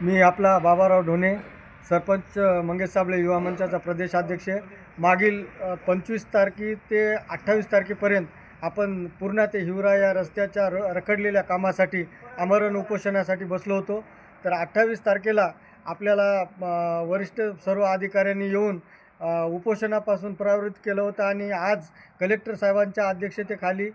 मी आपला बाबाराव ढोणे, सरपंच मंगेश साबळे युवा मंचाचा प्रदेशाध्यक्ष. मागील 25 तारखे ते 28 तारखेपर्यंत आपण पूर्णा ते हिवरा या रस्त्याच्या रखडलेल्या कामासाठी आमरण उपोषणासाठी बसलो होतो. तर 28 तारखेला आपल्याला वरिष्ठ सर्व अधिकाऱ्यांनी येऊन उपोषणापासून प्रवृत्त केलं होतं आणि आज कलेक्टर साहेबांच्या अध्यक्षतेखाली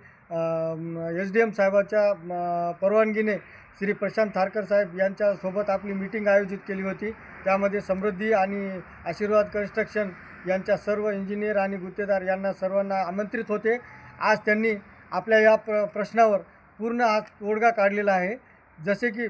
SDM साहेबाच्या परवानगीने श्री प्रशांत थारकर साहेब यांच्यासोबत आपली मीटिंग आयोजित केली होती. त्यामध्ये समृद्धी आणि आशीर्वाद कन्स्ट्रक्शन यांच्या सर्व इंजिनियर आणि गुत्तेदार यांना सर्वांना आमंत्रित होते. आज त्यांनी आपल्या या प्रश्नावर पूर्ण आज तोडगा काढलेला आहे. जसे की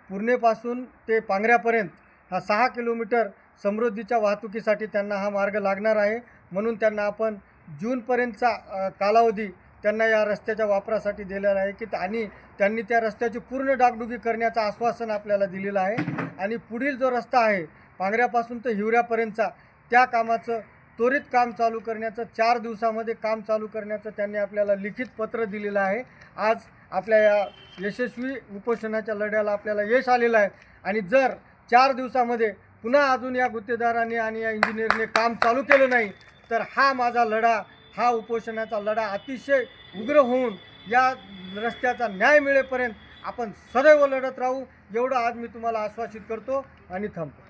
पुणेपासून ते पांगऱ्यापर्यंत हा 6 किलोमीटर समृद्धीच्या वाहतुकीसाठी त्यांना हा मार्ग लागणार आहे. म्हणून त्यांना आपण जूनपर्यंतचा कालावधी त्यांना या रस्त्याच्या वापरासाठी दिलेला आहे की आणि त्यांनी त्या रस्त्याची पूर्ण डागडुगी करण्याचं आश्वासन आपल्याला दिलेलं आहे. आणि पुढील जो रस्ता आहे पांगऱ्यापासून तर हिवऱ्यापर्यंतचा त्या कामाचं त्वरित काम चालू करण्याचं 4 दिवसामध्ये काम चालू करण्याचं त्यांनी आपल्याला लिखित पत्र दिलेलं आहे. आज आपल्या या यशस्वी उपोषणाच्या लढ्याला आपल्याला यश आलेलं आहे. आणि जर 4 दिवसामध्ये पुन्हा अजून या गुत्तेदारांनी आणि या इंजिनियरने काम चालू केलं नाही तर हा माझा लढा, हा उपोषणाचा लढा अतिशय उग्र होऊन या रस्त्याचा न्याय मिळेपर्यंत आपण सदैव लढत राहू, एवढं आज मी तुम्हाला आश्वासित करतो आणि थांबतो.